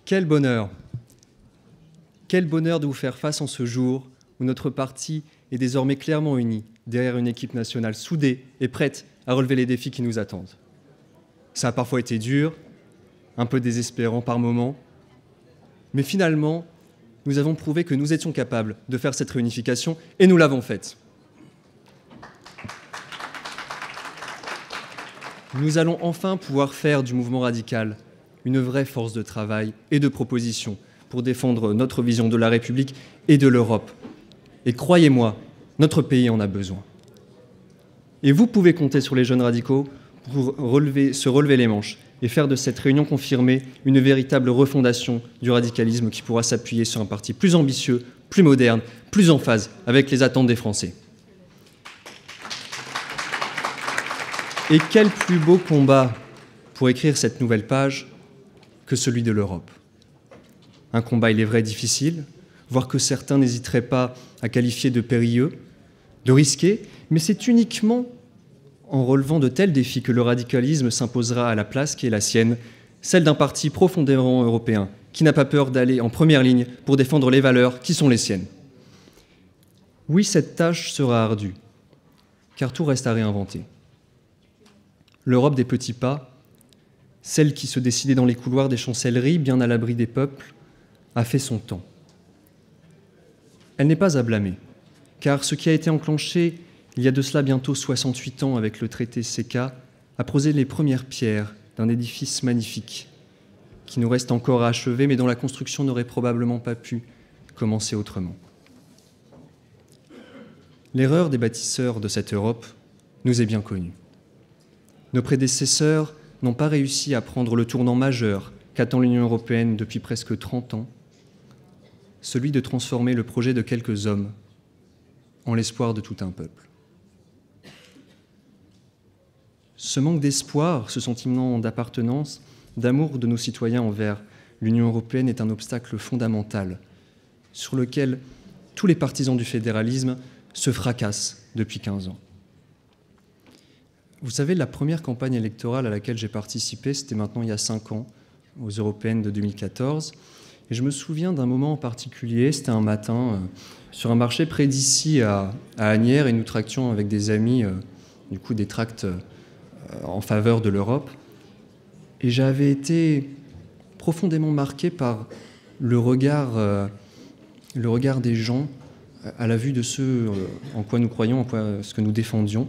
Quel bonheur! Quel bonheur de vous faire face en ce jour où notre parti est désormais clairement uni derrière une équipe nationale soudée et prête à relever les défis qui nous attendent. Ça a parfois été dur, un peu désespérant par moments, mais finalement, nous avons prouvé que nous étions capables de faire cette réunification et nous l'avons faite. Nous allons enfin pouvoir faire du mouvement radical une vraie force de travail et de proposition pour défendre notre vision de la République et de l'Europe. Et croyez-moi, notre pays en a besoin. Et vous pouvez compter sur les jeunes radicaux pour se relever les manches et faire de cette réunion confirmée une véritable refondation du radicalisme qui pourra s'appuyer sur un parti plus ambitieux, plus moderne, plus en phase avec les attentes des Français. Et quel plus beau combat pour écrire cette nouvelle page que celui de l'Europe. Un combat, il est vrai, difficile, voire que certains n'hésiteraient pas à qualifier de périlleux, de risqué, mais c'est uniquement en relevant de tels défis que le radicalisme s'imposera à la place qui est la sienne, celle d'un parti profondément européen, qui n'a pas peur d'aller en première ligne pour défendre les valeurs qui sont les siennes. Oui, cette tâche sera ardue, car tout reste à réinventer. L'Europe des petits pas, celle qui se décidait dans les couloirs des chancelleries, bien à l'abri des peuples, a fait son temps. Elle n'est pas à blâmer, car ce qui a été enclenché il y a de cela bientôt 68 ans avec le traité CECA a posé les premières pierres d'un édifice magnifique qui nous reste encore à achever, mais dont la construction n'aurait probablement pas pu commencer autrement. L'erreur des bâtisseurs de cette Europe nous est bien connue. Nos prédécesseurs n'ont pas réussi à prendre le tournant majeur qu'attend l'Union européenne depuis presque 30 ans, celui de transformer le projet de quelques hommes en l'espoir de tout un peuple. Ce manque d'espoir, ce sentiment d'appartenance, d'amour de nos citoyens envers l'Union européenne est un obstacle fondamental sur lequel tous les partisans du fédéralisme se fracassent depuis 15 ans. Vous savez, la première campagne électorale à laquelle j'ai participé, c'était maintenant il y a 5 ans, aux européennes de 2014. Et je me souviens d'un moment en particulier, c'était un matin, sur un marché près d'ici à Asnières, et nous tractions avec des amis, du coup, des tracts en faveur de l'Europe. Et j'avais été profondément marqué par le regard des gens à la vue de ce en quoi nous croyons, ce que nous défendions.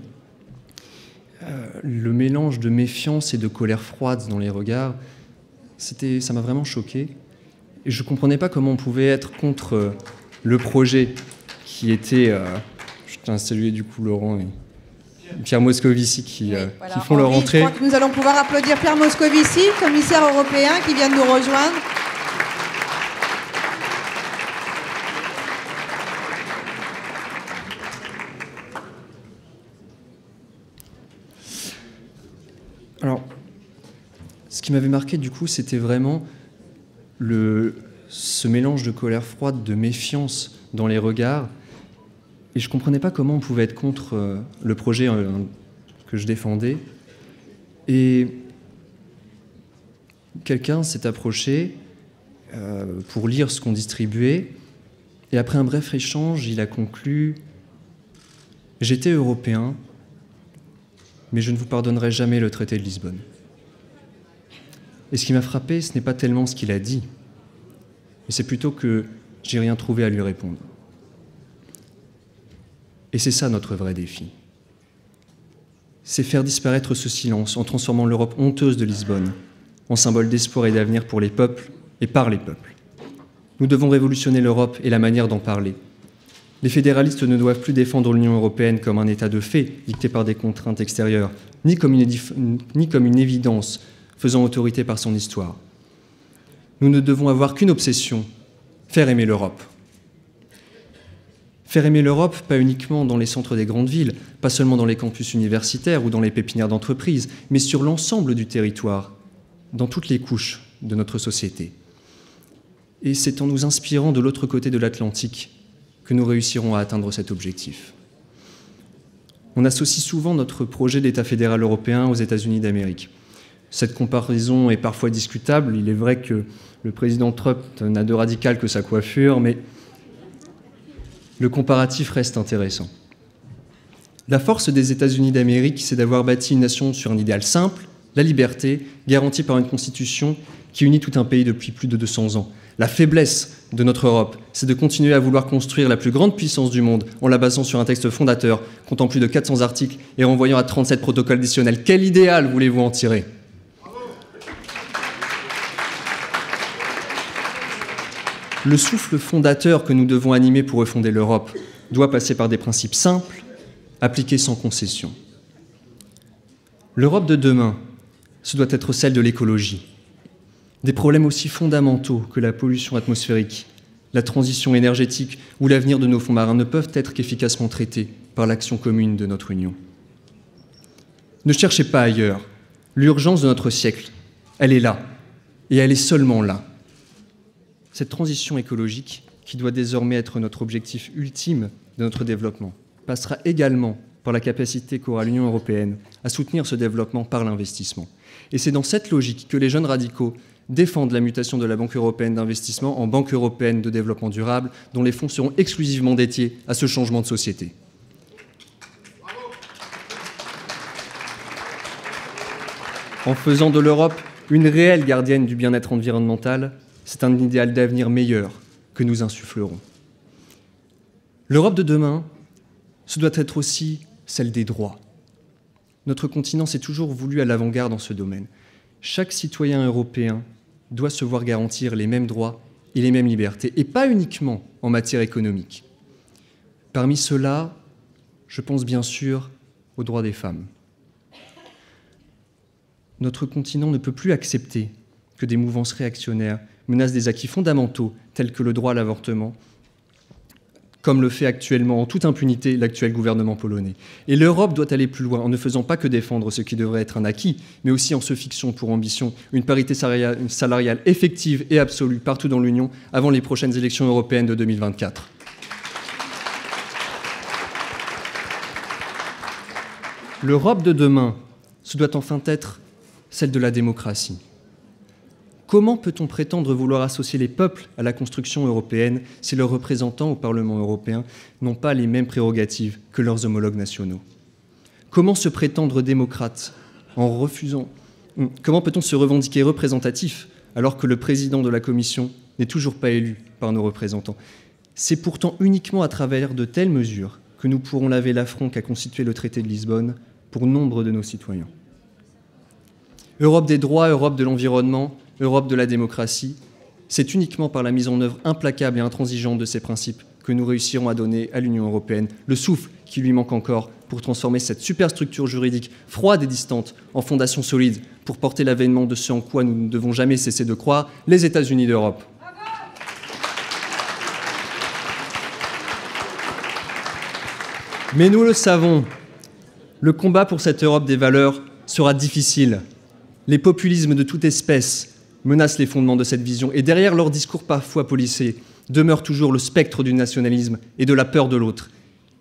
Le mélange de méfiance et de colère froide dans les regards, ça m'a vraiment choqué. Et je ne comprenais pas comment on pouvait être contre le projet qui était... je tiens à saluer du coup Laurent et Pierre Moscovici qui font leur entrée. Je crois que nous allons pouvoir applaudir Pierre Moscovici, commissaire européen qui vient de nous rejoindre. Alors, ce qui m'avait marqué, du coup, c'était vraiment ce mélange de colère froide, de méfiance dans les regards. Et je ne comprenais pas comment on pouvait être contre le projet que je défendais. Et quelqu'un s'est approché pour lire ce qu'on distribuait. Et après un bref échange, il a conclu « J'étais européen, mais je ne vous pardonnerai jamais le traité de Lisbonne. » Et ce qui m'a frappé, ce n'est pas tellement ce qu'il a dit, mais c'est plutôt que j'ai rien trouvé à lui répondre. Et c'est ça notre vrai défi. C'est faire disparaître ce silence en transformant l'Europe honteuse de Lisbonne en symbole d'espoir et d'avenir pour les peuples et par les peuples. Nous devons révolutionner l'Europe et la manière d'en parler. Les fédéralistes ne doivent plus défendre l'Union européenne comme un état de fait dicté par des contraintes extérieures, ni comme une évidence faisant autorité par son histoire. Nous ne devons avoir qu'une obsession, faire aimer l'Europe. Faire aimer l'Europe, pas uniquement dans les centres des grandes villes, pas seulement dans les campus universitaires ou dans les pépinières d'entreprises, mais sur l'ensemble du territoire, dans toutes les couches de notre société. Et c'est en nous inspirant de l'autre côté de l'Atlantique que nous réussirons à atteindre cet objectif. On associe souvent notre projet d'État fédéral européen aux États-Unis d'Amérique. Cette comparaison est parfois discutable. Il est vrai que le président Trump n'a de radical que sa coiffure, mais le comparatif reste intéressant. La force des États-Unis d'Amérique, c'est d'avoir bâti une nation sur un idéal simple, la liberté, garantie par une constitution qui unit tout un pays depuis plus de 200 ans. La faiblesse de notre Europe, c'est de continuer à vouloir construire la plus grande puissance du monde en la basant sur un texte fondateur, comptant plus de 400 articles et renvoyant à 37 protocoles additionnels. Quel idéal voulez-vous en tirer ? Le souffle fondateur que nous devons animer pour refonder l'Europe doit passer par des principes simples, appliqués sans concession. L'Europe de demain, ce doit être celle de l'écologie. Des problèmes aussi fondamentaux que la pollution atmosphérique, la transition énergétique ou l'avenir de nos fonds marins ne peuvent être qu'efficacement traités par l'action commune de notre Union. Ne cherchez pas ailleurs. L'urgence de notre siècle, elle est là, et elle est seulement là. Cette transition écologique, qui doit désormais être notre objectif ultime de notre développement, passera également par la capacité qu'aura l'Union européenne à soutenir ce développement par l'investissement. Et c'est dans cette logique que les jeunes radicaux défendent la mutation de la Banque européenne d'investissement en Banque européenne de développement durable, dont les fonds seront exclusivement dédiés à ce changement de société. En faisant de l'Europe une réelle gardienne du bien-être environnemental, c'est un idéal d'avenir meilleur que nous insufflerons. L'Europe de demain, ce doit être aussi celle des droits. Notre continent s'est toujours voulu à l'avant-garde dans ce domaine. Chaque citoyen européen doit se voir garantir les mêmes droits et les mêmes libertés, et pas uniquement en matière économique. Parmi ceux-là, je pense bien sûr aux droits des femmes. Notre continent ne peut plus accepter que des mouvances réactionnaires menacent des acquis fondamentaux tels que le droit à l'avortement, comme le fait actuellement en toute impunité l'actuel gouvernement polonais. Et l'Europe doit aller plus loin en ne faisant pas que défendre ce qui devrait être un acquis, mais aussi en se fixant pour ambition une parité salariale effective et absolue partout dans l'Union avant les prochaines élections européennes de 2024. L'Europe de demain, ce doit enfin être celle de la démocratie. Comment peut-on prétendre vouloir associer les peuples à la construction européenne si leurs représentants au Parlement européen n'ont pas les mêmes prérogatives que leurs homologues nationaux ? Comment se prétendre démocrate en refusant... Comment peut-on se revendiquer représentatif alors que le président de la Commission n'est toujours pas élu par nos représentants ? C'est pourtant uniquement à travers de telles mesures que nous pourrons laver l'affront qu'a constitué le traité de Lisbonne pour nombre de nos citoyens. Europe des droits, Europe de l'environnement, Europe de la démocratie, c'est uniquement par la mise en œuvre implacable et intransigeante de ces principes que nous réussirons à donner à l'Union européenne le souffle qui lui manque encore pour transformer cette superstructure juridique froide et distante en fondation solide pour porter l'avènement de ce en quoi nous ne devons jamais cesser de croire, les États-Unis d'Europe. Mais nous le savons, le combat pour cette Europe des valeurs sera difficile. Les populismes de toute espèce menacent les fondements de cette vision et derrière leurs discours parfois policés demeure toujours le spectre du nationalisme et de la peur de l'autre.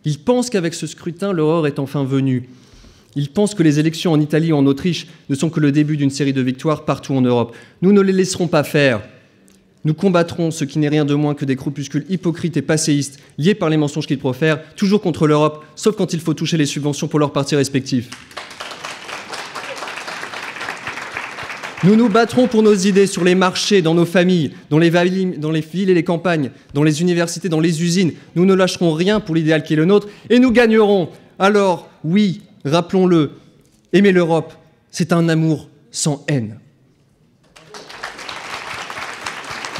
Ils pensent qu'avec ce scrutin, l'aurore est enfin venue. Ils pensent que les élections en Italie ou en Autriche ne sont que le début d'une série de victoires partout en Europe. Nous ne les laisserons pas faire. Nous combattrons ce qui n'est rien de moins que des groupuscules hypocrites et passéistes, liés par les mensonges qu'ils profèrent, toujours contre l'Europe, sauf quand il faut toucher les subventions pour leurs partis respectifs. Nous nous battrons pour nos idées sur les marchés, dans nos familles, dans les villes et les campagnes, dans les universités, dans les usines. Nous ne lâcherons rien pour l'idéal qui est le nôtre et nous gagnerons. Alors, oui, rappelons-le, aimer l'Europe, c'est un amour sans haine.